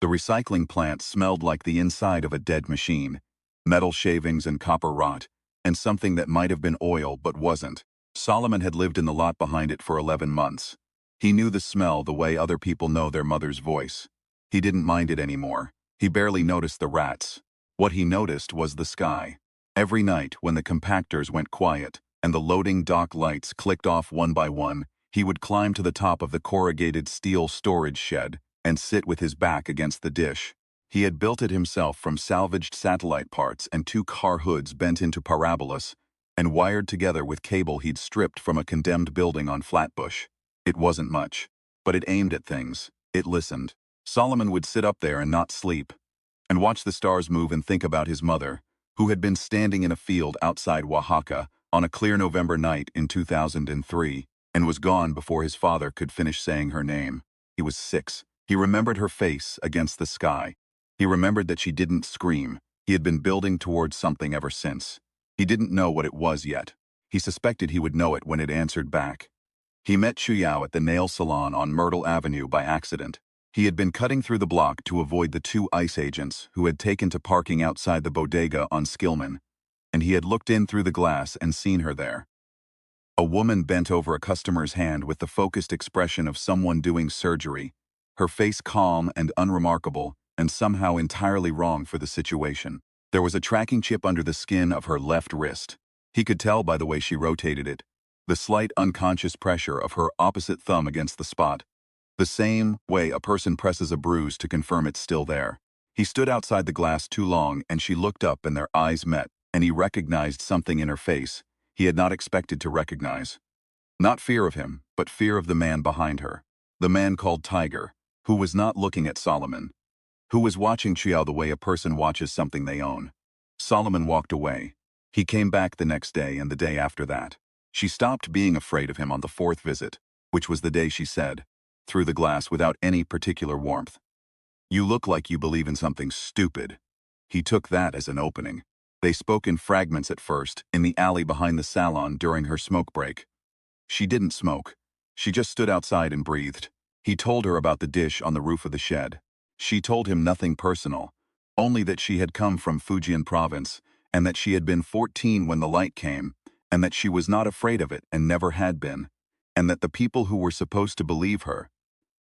The recycling plant smelled like the inside of a dead machine, metal shavings and copper rot, and something that might have been oil but wasn't. Solomon had lived in the lot behind it for 11 months. He knew the smell the way other people know their mother's voice. He didn't mind it anymore. He barely noticed the rats. What he noticed was the sky. Every night when the compactors went quiet and the loading dock lights clicked off one by one, he would climb to the top of the corrugated steel storage shed and sit with his back against the dish. He had built it himself from salvaged satellite parts and 2 car hoods bent into parabolas and wired together with cable he'd stripped from a condemned building on Flatbush. It wasn't much, but it aimed at things. It listened. Solomon would sit up there and not sleep, and watch the stars move and think about his mother, who had been standing in a field outside Oaxaca on a clear November night in 2003, and was gone before his father could finish saying her name. He was 6. He remembered her face against the sky. He remembered that she didn't scream. He had been building towards something ever since. He didn't know what it was yet. He suspected he would know it when it answered back. He met Chuyao at the nail salon on Myrtle Avenue by accident. He had been cutting through the block to avoid the 2 ICE agents who had taken to parking outside the bodega on Skillman, and he had looked in through the glass and seen her there. A woman bent over a customer's hand with the focused expression of someone doing surgery, her face calm and unremarkable, and somehow entirely wrong for the situation. There was a tracking chip under the skin of her left wrist. He could tell by the way she rotated it, the slight unconscious pressure of her opposite thumb against the spot, the same way a person presses a bruise to confirm it's still there. He stood outside the glass too long, and she looked up and their eyes met, and he recognized something in her face he had not expected to recognize. Not fear of him, but fear of the man behind her. The man called Tiger, who was not looking at Solomon, who was watching Chiao the way a person watches something they own. Solomon walked away. He came back the next day and the day after that. She stopped being afraid of him on the 4th visit, which was the day she said, through the glass without any particular warmth, "You look like you believe in something stupid." He took that as an opening. They spoke in fragments at first, in the alley behind the salon during her smoke break. She didn't smoke. She just stood outside and breathed. He told her about the dish on the roof of the shed. She told him nothing personal, only that she had come from Fujian province, and that she had been 14 when the light came, and that she was not afraid of it and never had been, and that the people who were supposed to believe her,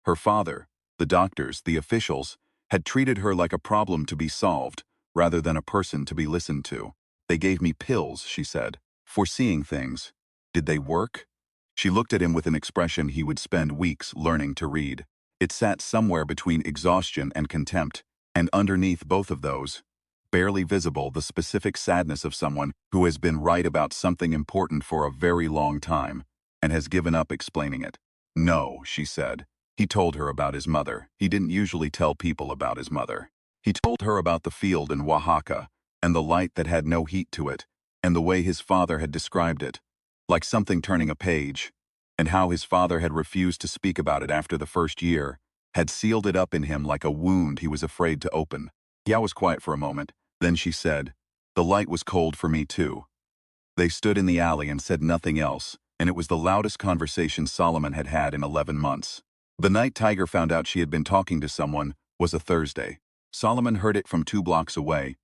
her father, the doctors, the officials, had treated her like a problem to be solved, rather than a person to be listened to. "They gave me pills," she said, "for seeing things. Did they work?" She looked at him with an expression he would spend weeks learning to read. It sat somewhere between exhaustion and contempt, and underneath both of those, barely visible, the specific sadness of someone who has been right about something important for a very long time, and has given up explaining it. "No," she said. He told her about his mother. He didn't usually tell people about his mother. He told her about the field in Oaxaca, and the light that had no heat to it, and the way his father had described it, like something turning a page, and how his father had refused to speak about it after the first year, had sealed it up in him like a wound he was afraid to open. Yao was quiet for a moment. Then she said, "The light was cold for me too." They stood in the alley and said nothing else, and it was the loudest conversation Solomon had had in 11 months. The night Tiger found out she had been talking to someone was a Thursday. Solomon heard it from 2 blocks away,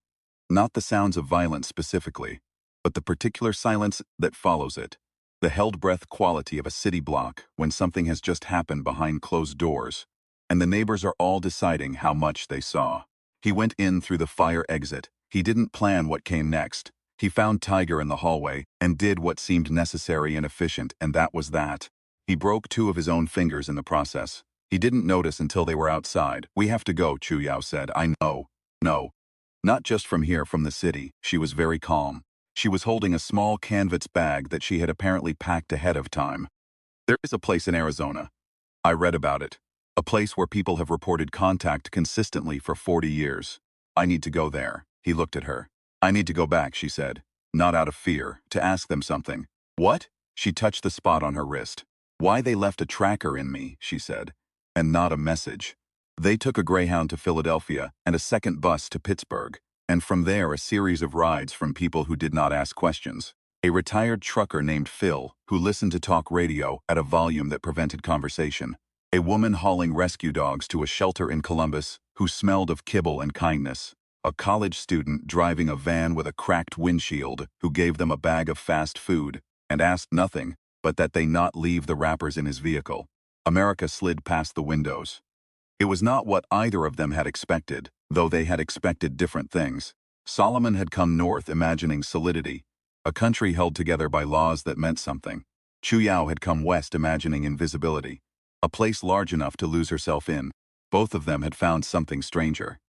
not the sounds of violence specifically, but the particular silence that follows it, the held breath quality of a city block when something has just happened behind closed doors, and the neighbors are all deciding how much they saw. He went in through the fire exit. He didn't plan what came next. He found Tiger in the hallway and did what seemed necessary and efficient, and that was that. He broke 2 of his own fingers in the process. He didn't notice until they were outside. "We have to go," Chuyao said. "I know." "No. Not just from here, from the city." She was very calm. She was holding a small canvas bag that she had apparently packed ahead of time. "There is a place in Arizona. I read about it. A place where people have reported contact consistently for 40 years. I need to go there." He looked at her. "I need to go back," she said, not out of fear, to ask them something. "What?" She touched the spot on her wrist. "Why they left a tracker in me," she said, "and not a message." They took a Greyhound to Philadelphia and a second bus to Pittsburgh, and from there a series of rides from people who did not ask questions. A retired trucker named Phil, who listened to talk radio at a volume that prevented conversation. A woman hauling rescue dogs to a shelter in Columbus who smelled of kibble and kindness. A college student driving a van with a cracked windshield who gave them a bag of fast food and asked nothing but that they not leave the wrappers in his vehicle. America slid past the windows. It was not what either of them had expected, though they had expected different things. Solomon had come north imagining solidity, a country held together by laws that meant something. Chuyao had come west imagining invisibility, a place large enough to lose herself in. Both of them had found something stranger.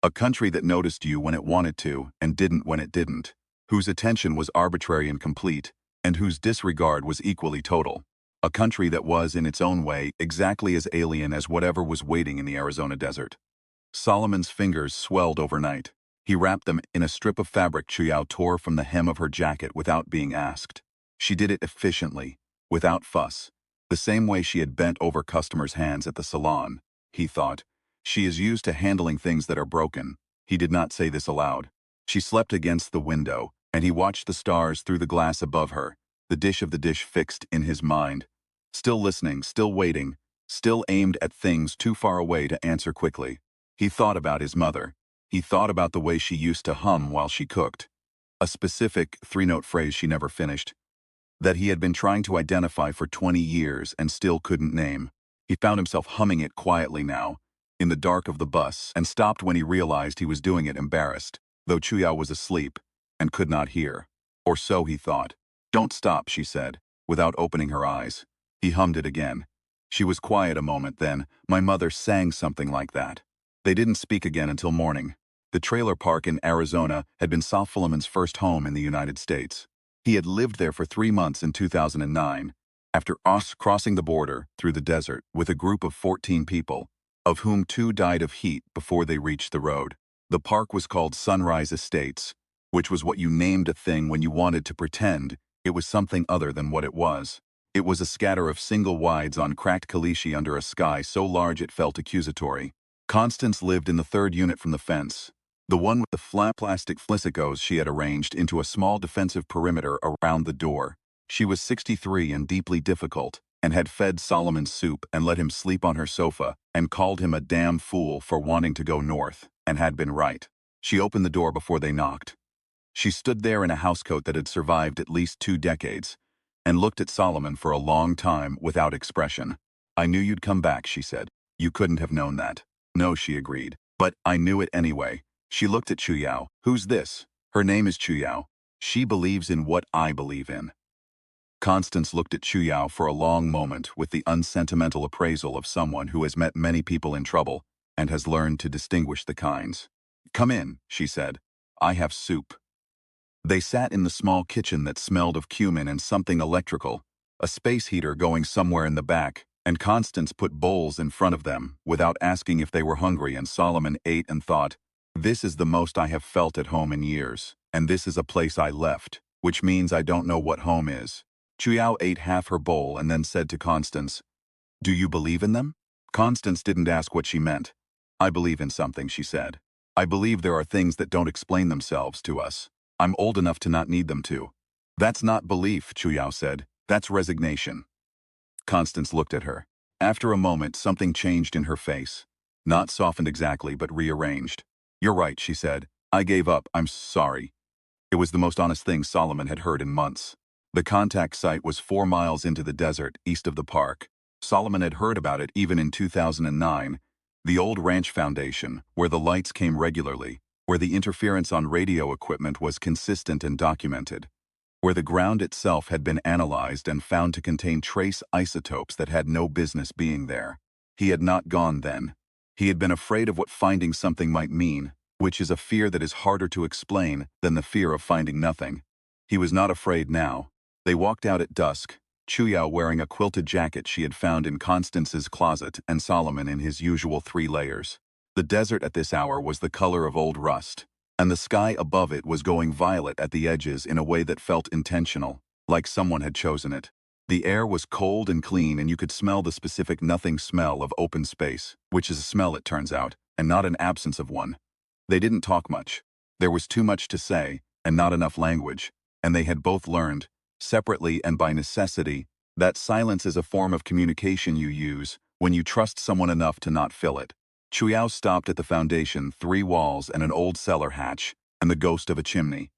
A country that noticed you when it wanted to and didn't when it didn't, whose attention was arbitrary and complete, and whose disregard was equally total. A country that was, in its own way, exactly as alien as whatever was waiting in the Arizona desert. Solomon's fingers swelled overnight. He wrapped them in a strip of fabric Chuyao tore from the hem of her jacket without being asked. She did it efficiently, without fuss, the same way she had bent over customers' hands at the salon. He thought, she is used to handling things that are broken. He did not say this aloud. She slept against the window, and he watched the stars through the glass above her, the dish of the dish fixed in his mind. Still listening, still waiting, still aimed at things too far away to answer quickly. He thought about his mother. He thought about the way she used to hum while she cooked. A specific three-note phrase she never finished, that he had been trying to identify for 20 years and still couldn't name. He found himself humming it quietly now, in the dark of the bus, and stopped when he realized he was doing it embarrassed, though Chuyao was asleep and could not hear. Or so he thought. "Don't stop," she said, without opening her eyes. He hummed it again. She was quiet a moment, then, "My mother sang something like that." They didn't speak again until morning. The trailer park in Arizona had been Solomon's first home in the United States. He had lived there for 3 months in 2009, after crossing the border through the desert with a group of 14 people, of whom 2 died of heat before they reached the road. The park was called Sunrise Estates, which was what you named a thing when you wanted to pretend it was something other than what it was. It was a scatter of single wides on cracked caliche under a sky so large it felt accusatory. Constance lived in the 3rd unit from the fence, the one with the flat plastic flissicos she had arranged into a small defensive perimeter around the door. She was 63 and deeply difficult, and had fed Solomon soup and let him sleep on her sofa, and called him a damn fool for wanting to go north, and had been right. She opened the door before they knocked. She stood there in a housecoat that had survived at least 2 decades, and looked at Solomon for a long time without expression. "I knew you'd come back," she said. "You couldn't have known that." "No," she agreed. "But I knew it anyway." She looked at Chuyao. "Who's this?" "Her name is Chuyao. She believes in what I believe in." Constance looked at Chuyao for a long moment with the unsentimental appraisal of someone who has met many people in trouble and has learned to distinguish the kinds. "Come in," she said. "I have soup." They sat in the small kitchen that smelled of cumin and something electrical, a space heater going somewhere in the back, and Constance put bowls in front of them without asking if they were hungry, and Solomon ate and thought, "This is the most I have felt at home in years, and this is a place I left, which means I don't know what home is." Chuyao ate half her bowl and then said to Constance, "Do you believe in them?" Constance didn't ask what she meant. "I believe in something," she said. "I believe there are things that don't explain themselves to us. I'm old enough to not need them to." "That's not belief," Chuyao said. "That's resignation." Constance looked at her. After a moment, something changed in her face. Not softened exactly, but rearranged. "You're right," she said. "I gave up. I'm sorry." It was the most honest thing Solomon had heard in months. The contact site was 4 miles into the desert, east of the park. Solomon had heard about it even in 2009. The old ranch foundation, where the lights came regularly, where the interference on radio equipment was consistent and documented, where the ground itself had been analyzed and found to contain trace isotopes that had no business being there. He had not gone then. He had been afraid of what finding something might mean, which is a fear that is harder to explain than the fear of finding nothing. He was not afraid now. They walked out at dusk, Chuyao wearing a quilted jacket she had found in Constance's closet and Solomon in his usual 3 layers. The desert at this hour was the color of old rust, and the sky above it was going violet at the edges in a way that felt intentional, like someone had chosen it. The air was cold and clean, and you could smell the specific nothing smell of open space, which is a smell, it turns out, and not an absence of one. They didn't talk much. There was too much to say, and not enough language, and they had both learned, separately and by necessity, that silence is a form of communication you use when you trust someone enough to not fill it. Chuyao stopped at the foundation, 3 walls and an old cellar hatch, and the ghost of a chimney.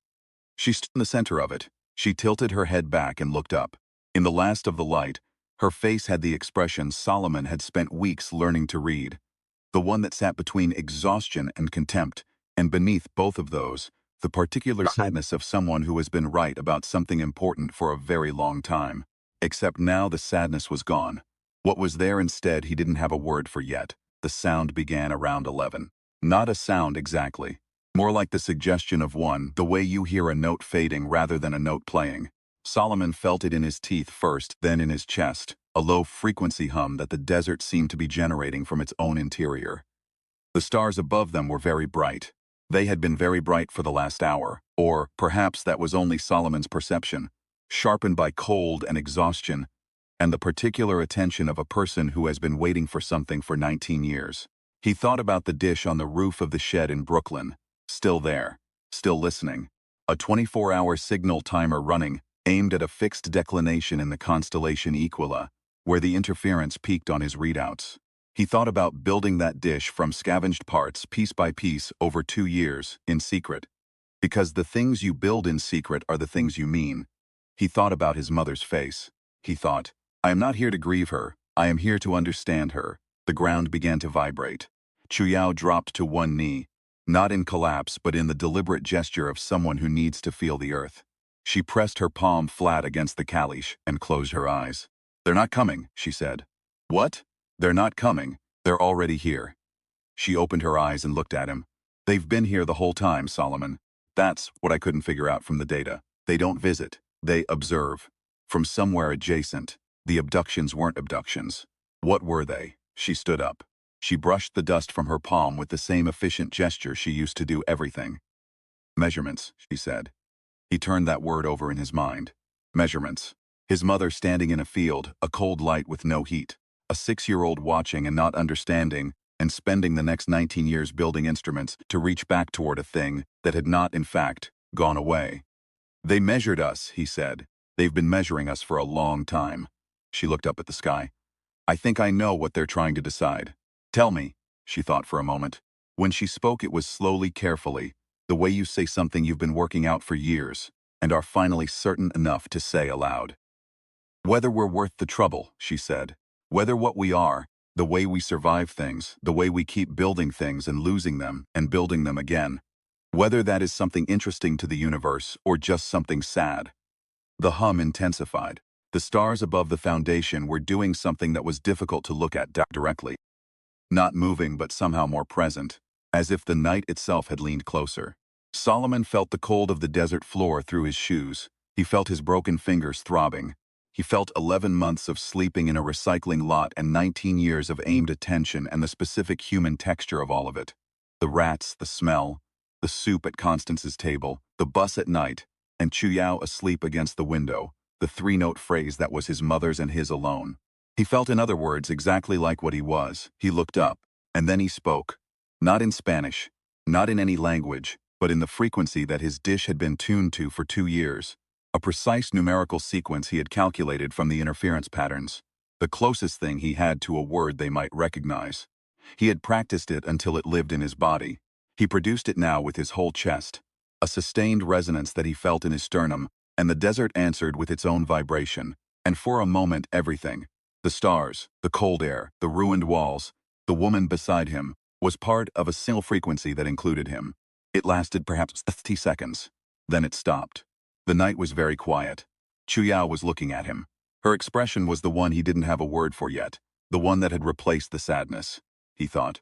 She stood in the center of it. She tilted her head back and looked up. In the last of the light, her face had the expression Solomon had spent weeks learning to read. The one that sat between exhaustion and contempt, and beneath both of those, the particular sadness of someone who has been right about something important for a very long time. Except now the sadness was gone. What was there instead he didn't have a word for yet. The sound began around 11. Not a sound exactly. More like the suggestion of one, the way you hear a note fading rather than a note playing. Solomon felt it in his teeth first, then in his chest, a low-frequency hum that the desert seemed to be generating from its own interior. The stars above them were very bright. They had been very bright for the last hour, or perhaps that was only Solomon's perception, sharpened by cold and exhaustion, and the particular attention of a person who has been waiting for something for 19 years. He thought about the dish on the roof of the shed in Brooklyn, still there, still listening. A 24-hour signal timer running, aimed at a fixed declination in the constellation Equila, where the interference peaked on his readouts. He thought about building that dish from scavenged parts, piece by piece, over 2 years, in secret. Because the things you build in secret are the things you mean. He thought about his mother's face. He thought, I am not here to grieve her, I am here to understand her. The ground began to vibrate. Chuyao dropped to one knee, not in collapse but in the deliberate gesture of someone who needs to feel the earth. She pressed her palm flat against the caliche and closed her eyes. They're not coming, she said. What? They're not coming. They're already here. She opened her eyes and looked at him. They've been here the whole time, Solomon. That's what I couldn't figure out from the data. They don't visit. They observe. From somewhere adjacent. The abductions weren't abductions. What were they? She stood up. She brushed the dust from her palm with the same efficient gesture she used to do everything. Measurements, she said. He turned that word over in his mind. Measurements. His mother standing in a field, a cold light with no heat. A 6-year-old watching and not understanding, and spending the next 19 years building instruments to reach back toward a thing that had not, in fact, gone away. They measured us, he said. They've been measuring us for a long time. She looked up at the sky. I think I know what they're trying to decide. Tell me, she thought for a moment. When she spoke, it was slowly, carefully, the way you say something you've been working out for years, and are finally certain enough to say aloud. Whether we're worth the trouble, she said. Whether what we are, the way we survive things, the way we keep building things and losing them and building them again. Whether that is something interesting to the universe or just something sad. The hum intensified. The stars above the foundation were doing something that was difficult to look at directly. Not moving but somehow more present, as if the night itself had leaned closer. Solomon felt the cold of the desert floor through his shoes. He felt his broken fingers throbbing. He felt 11 months of sleeping in a recycling lot and 19 years of aimed attention and the specific human texture of all of it. The rats, the smell, the soup at Constance's table, the bus at night, and Chuyao asleep against the window, the 3-note phrase that was his mother's and his alone. He felt, in other words, exactly like what he was. He looked up, and then he spoke. Not in Spanish, not in any language, but in the frequency that his dish had been tuned to for 2 years. A precise numerical sequence he had calculated from the interference patterns. The closest thing he had to a word they might recognize. He had practiced it until it lived in his body. He produced it now with his whole chest. A sustained resonance that he felt in his sternum, and the desert answered with its own vibration. And for a moment everything, the stars, the cold air, the ruined walls, the woman beside him, was part of a single frequency that included him. It lasted perhaps 30 seconds. Then it stopped. The night was very quiet. Chuyao was looking at him. Her expression was the one he didn't have a word for yet, the one that had replaced the sadness. He thought.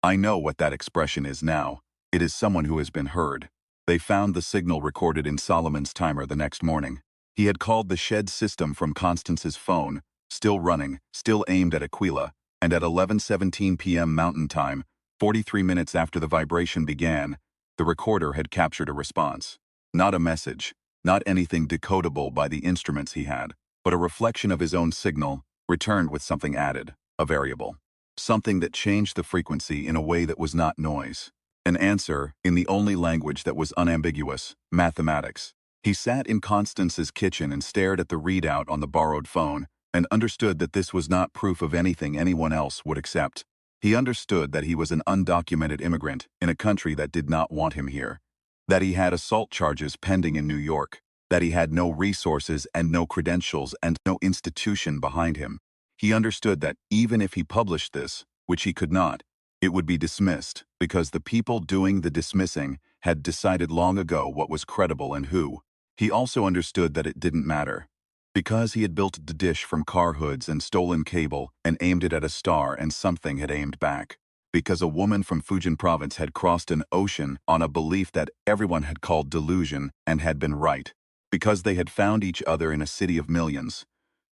I know what that expression is now. It is someone who has been heard. They found the signal recorded in Solomon's timer the next morning. He had called the shed system from Constance's phone, still running, still aimed at Aquila, and at 11:17 p.m. Mountain Time, 43 minutes after the vibration began, the recorder had captured a response. Not a message, not anything decodable by the instruments he had, but a reflection of his own signal, returned with something added, a variable. Something that changed the frequency in a way that was not noise. An answer in the only language that was unambiguous, mathematics. He sat in Constance's kitchen and stared at the readout on the borrowed phone, and understood that this was not proof of anything anyone else would accept. He understood that he was an undocumented immigrant in a country that did not want him here, that he had assault charges pending in New York, that he had no resources and no credentials and no institution behind him. He understood that even if he published this, which he could not, it would be dismissed because the people doing the dismissing had decided long ago what was credible and who. He also understood that it didn't matter. Because he had built the dish from car hoods and stolen cable and aimed it at a star and something had aimed back. Because a woman from Fujian province had crossed an ocean on a belief that everyone had called delusion and had been right. Because they had found each other in a city of millions.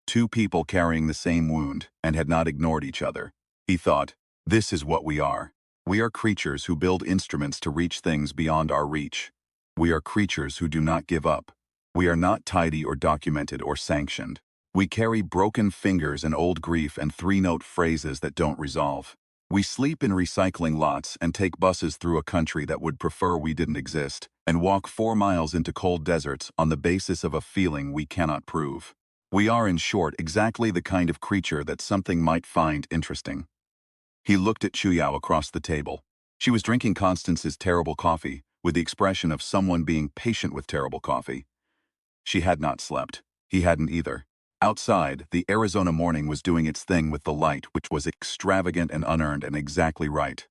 Two people carrying the same wound and had not ignored each other. He thought, this is what we are. We are creatures who build instruments to reach things beyond our reach. We are creatures who do not give up. We are not tidy or documented or sanctioned. We carry broken fingers and old grief and three-note phrases that don't resolve. We sleep in recycling lots and take buses through a country that would prefer we didn't exist, and walk 4 miles into cold deserts on the basis of a feeling we cannot prove. We are, in short, exactly the kind of creature that something might find interesting. He looked at Chuyao across the table. She was drinking Constance's terrible coffee, with the expression of someone being patient with terrible coffee. She had not slept. He hadn't either. Outside, the Arizona morning was doing its thing with the light, which was extravagant and unearned and exactly right.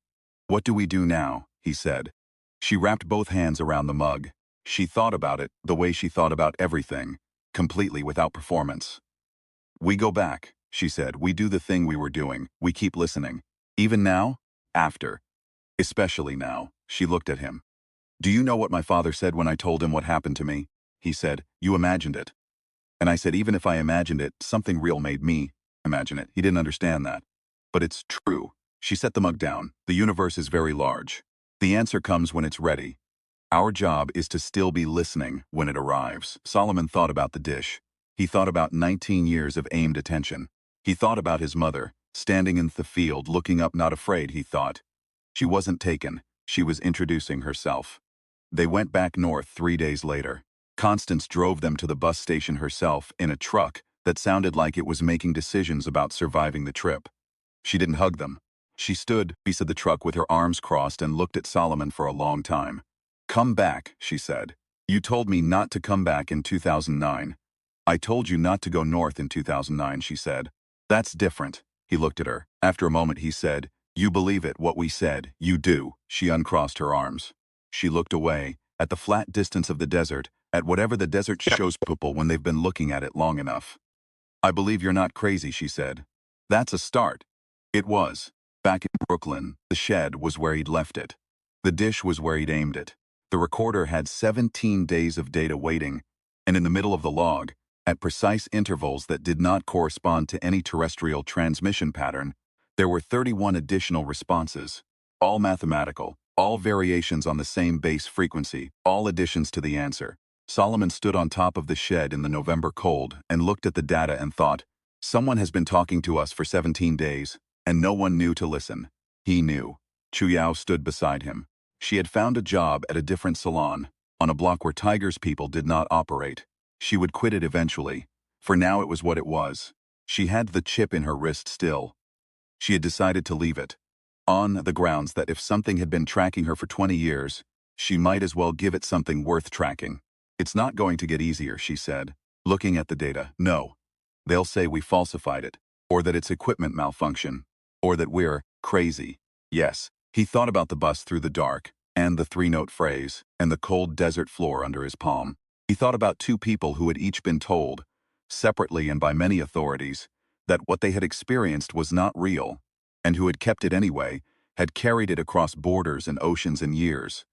What do we do now? He said. She wrapped both hands around the mug. She thought about it the way she thought about everything, completely without performance. We go back, she said. We do the thing we were doing. We keep listening. Even now? After. Especially now. She looked at him. Do you know what my father said when I told him what happened to me? He said, you imagined it. And I said, even if I imagined it, something real made me imagine it. He didn't understand that. But it's true. She set the mug down. The universe is very large. The answer comes when it's ready. Our job is to still be listening when it arrives. Solomon thought about the dish. He thought about 19 years of aimed attention. He thought about his mother, standing in the field, looking up, not afraid, he thought. She wasn't taken. She was introducing herself. They went back north 3 days later. Constance drove them to the bus station herself in a truck that sounded like it was making decisions about surviving the trip. She didn't hug them. She stood beside the truck with her arms crossed and looked at Solomon for a long time. Come back, she said. You told me not to come back in 2009. I told you not to go north in 2009, she said. That's different. He looked at her. After a moment he said, you believe it, what we said. You do. She uncrossed her arms. She looked away, at the flat distance of the desert, at whatever the desert shows people when they've been looking at it long enough. I believe you're not crazy, she said. That's a start. It was. Back in Brooklyn, the shed was where he'd left it. The dish was where he'd aimed it. The recorder had 17 days of data waiting, and in the middle of the log, at precise intervals that did not correspond to any terrestrial transmission pattern, there were 31 additional responses, all mathematical, all variations on the same base frequency, all additions to the answer. Solomon stood on top of the shed in the November cold and looked at the data and thought, someone has been talking to us for 17 days, and no one knew to listen. He knew. Chuyao stood beside him. She had found a job at a different salon, on a block where Tiger's people did not operate. She would quit it eventually. For now it was what it was. She had the chip in her wrist still. She had decided to leave it, on the grounds that if something had been tracking her for 20 years, she might as well give it something worth tracking. It's not going to get easier, she said, looking at the data. No. They'll say we falsified it, or that it's equipment malfunction, or that we're crazy. Yes, he thought about the bus through the dark, and the three-note phrase, and the cold desert floor under his palm. He thought about two people who had each been told, separately and by many authorities, that what they had experienced was not real, and who had kept it anyway, had carried it across borders and oceans and years.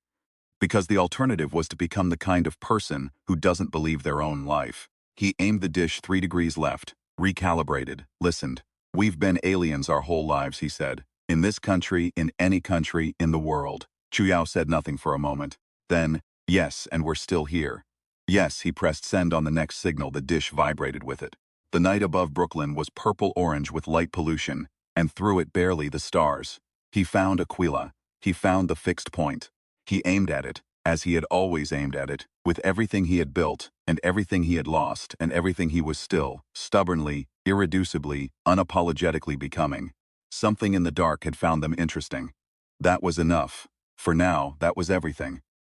Because the alternative was to become the kind of person who doesn't believe their own life. He aimed the dish 3 degrees left, recalibrated, listened. We've been aliens our whole lives, he said. In this country, in any country, in the world. Chuyao said nothing for a moment. Then, yes, and we're still here. Yes, he pressed send on the next signal. The dish vibrated with it. The night above Brooklyn was purple-orange with light pollution, and through it barely the stars. He found Aquila. He found the fixed point. He aimed at it, as he had always aimed at it, with everything he had built, and everything he had lost, and everything he was still, stubbornly, irreducibly, unapologetically becoming. Something in the dark had found them interesting. That was enough. For now, that was everything.